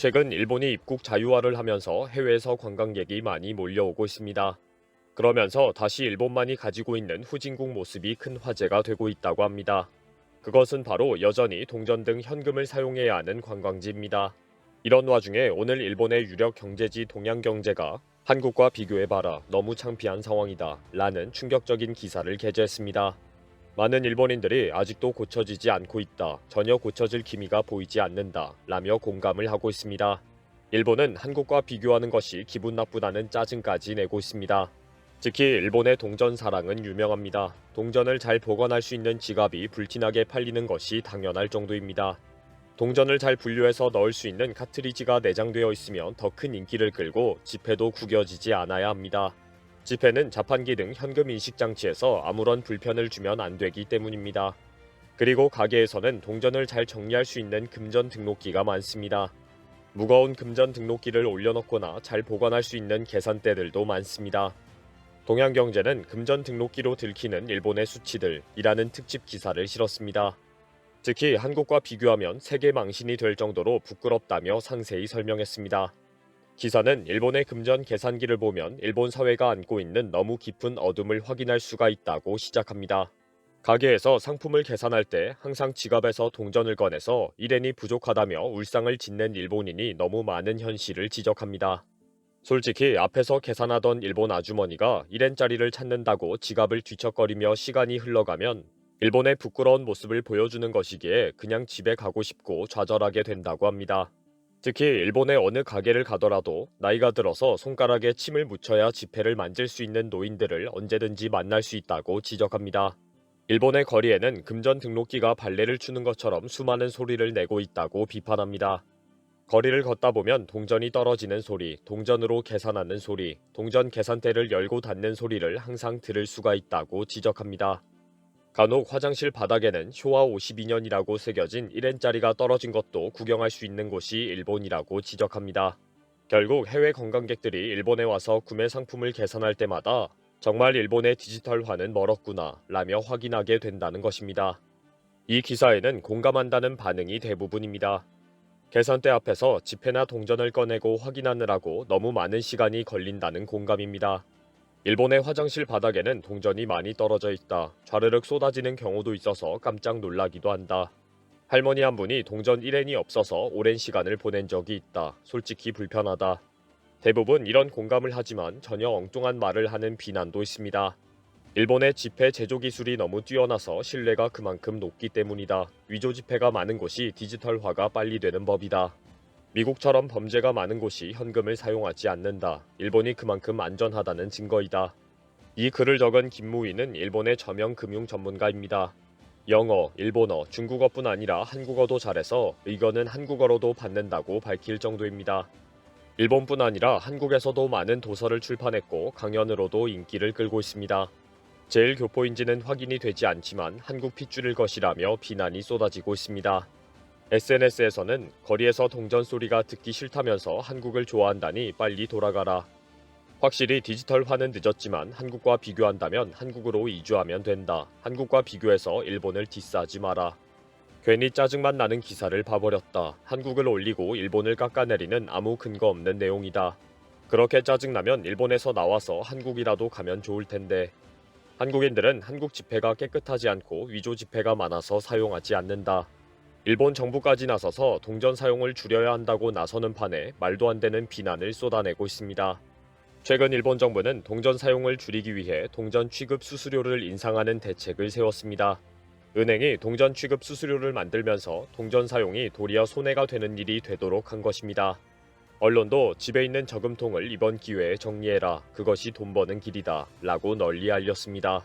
최근 일본이 입국 자유화를 하면서 해외에서 관광객이 많이 몰려오고 있습니다. 그러면서 다시 일본만이 가지고 있는 후진국 모습이 큰 화제가 되고 있다고 합니다. 그것은 바로 여전히 동전 등 현금을 사용해야 하는 관광지입니다. 이런 와중에 오늘 일본의 유력 경제지 동양경제가 한국과 비교해봐라 너무 창피한 상황이다 라는 충격적인 기사를 게재했습니다. 많은 일본인들이 아직도 고쳐지지 않고 있다, 전혀 고쳐질 기미가 보이지 않는다 라며 공감을 하고 있습니다. 일본은 한국과 비교하는 것이 기분 나쁘다는 짜증까지 내고 있습니다. 특히 일본의 동전 사랑은 유명합니다. 동전을 잘 보관할 수 있는 지갑이 불티나게 팔리는 것이 당연할 정도입니다. 동전을 잘 분류해서 넣을 수 있는 카트리지가 내장되어 있으면 더 큰 인기를 끌고 지폐도 구겨지지 않아야 합니다. 지폐는 자판기 등 현금 인식 장치에서 아무런 불편을 주면 안 되기 때문입니다. 그리고 가게에서는 동전을 잘 정리할 수 있는 금전 등록기가 많습니다. 무거운 금전 등록기를 올려놓거나 잘 보관할 수 있는 계산대들도 많습니다. 동양경제는 금전 등록기로 들키는 일본의 수치들이라는 특집 기사를 실었습니다. 특히 한국과 비교하면 세계 망신이 될 정도로 부끄럽다며 상세히 설명했습니다. 기사는 일본의 금전 계산기를 보면 일본 사회가 안고 있는 너무 깊은 어둠을 확인할 수가 있다고 시작합니다. 가게에서 상품을 계산할 때 항상 지갑에서 동전을 꺼내서 1엔이 부족하다며 울상을 짓는 일본인이 너무 많은 현실을 지적합니다. 솔직히 앞에서 계산하던 일본 아주머니가 1엔짜리를 찾는다고 지갑을 뒤척거리며 시간이 흘러가면 일본의 부끄러운 모습을 보여주는 것이기에 그냥 집에 가고 싶고 좌절하게 된다고 합니다. 특히 일본의 어느 가게를 가더라도 나이가 들어서 손가락에 침을 묻혀야 지폐를 만질 수 있는 노인들을 언제든지 만날 수 있다고 지적합니다. 일본의 거리에는 금전 등록기가 발레를 추는 것처럼 수많은 소리를 내고 있다고 비판합니다. 거리를 걷다 보면 동전이 떨어지는 소리, 동전으로 계산하는 소리, 동전 계산대를 열고 닫는 소리를 항상 들을 수가 있다고 지적합니다. 간혹 화장실 바닥에는 쇼와 52년이라고 새겨진 1엔짜리가 떨어진 것도 구경할 수 있는 곳이 일본이라고 지적합니다. 결국 해외 관광객들이 일본에 와서 구매 상품을 계산할 때마다 정말 일본의 디지털화는 멀었구나 라며 확인하게 된다는 것입니다. 이 기사에는 공감한다는 반응이 대부분입니다. 계산대 앞에서 지폐나 동전을 꺼내고 확인하느라고 너무 많은 시간이 걸린다는 공감입니다. 일본의 화장실 바닥에는 동전이 많이 떨어져 있다. 좌르륵 쏟아지는 경우도 있어서 깜짝 놀라기도 한다. 할머니 한 분이 동전 1엔이 없어서 오랜 시간을 보낸 적이 있다. 솔직히 불편하다. 대부분 이런 공감을 하지만 전혀 엉뚱한 말을 하는 비난도 있습니다. 일본의 지폐 제조 기술이 너무 뛰어나서 신뢰가 그만큼 높기 때문이다. 위조 지폐가 많은 곳이 디지털화가 빨리 되는 법이다. 미국처럼 범죄가 많은 곳이 현금을 사용하지 않는다. 일본이 그만큼 안전하다는 증거이다. 이 글을 적은 김무희는 일본의 저명 금융 전문가입니다. 영어, 일본어, 중국어뿐 아니라 한국어도 잘해서 의견은 한국어로도 받는다고 밝힐 정도입니다. 일본뿐 아니라 한국에서도 많은 도서를 출판했고 강연으로도 인기를 끌고 있습니다. 제일 교포인지는 확인이 되지 않지만 한국 핏줄일 것이라며 비난이 쏟아지고 있습니다. SNS에서는 거리에서 동전 소리가 듣기 싫다면서 한국을 좋아한다니 빨리 돌아가라. 확실히 디지털화는 늦었지만 한국과 비교한다면 한국으로 이주하면 된다. 한국과 비교해서 일본을 디스하지 마라. 괜히 짜증만 나는 기사를 봐버렸다. 한국을 올리고 일본을 깎아내리는 아무 근거 없는 내용이다. 그렇게 짜증나면 일본에서 나와서 한국이라도 가면 좋을 텐데. 한국인들은 한국 지폐가 깨끗하지 않고 위조 지폐가 많아서 사용하지 않는다. 일본 정부까지 나서서 동전 사용을 줄여야 한다고 나서는 판에 말도 안 되는 비난을 쏟아내고 있습니다. 최근 일본 정부는 동전 사용을 줄이기 위해 동전 취급 수수료를 인상하는 대책을 세웠습니다. 은행이 동전 취급 수수료를 만들면서 동전 사용이 도리어 손해가 되는 일이 되도록 한 것입니다. 언론도 집에 있는 저금통을 이번 기회에 정리해라. 그것이 돈 버는 길이다. 라고 널리 알렸습니다.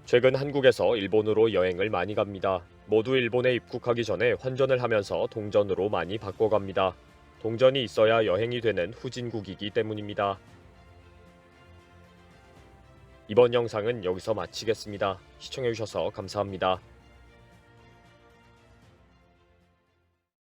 최근 한국에서 일본으로 여행을 많이 갑니다. 모두 일본에 입국하기 전에 환전을 하면서 동전으로 많이 바꿔갑니다. 동전이 있어야 여행이 되는 후진국이기 때문입니다. 이번 영상은 여기서 마치겠습니다. 시청해주셔서 감사합니다.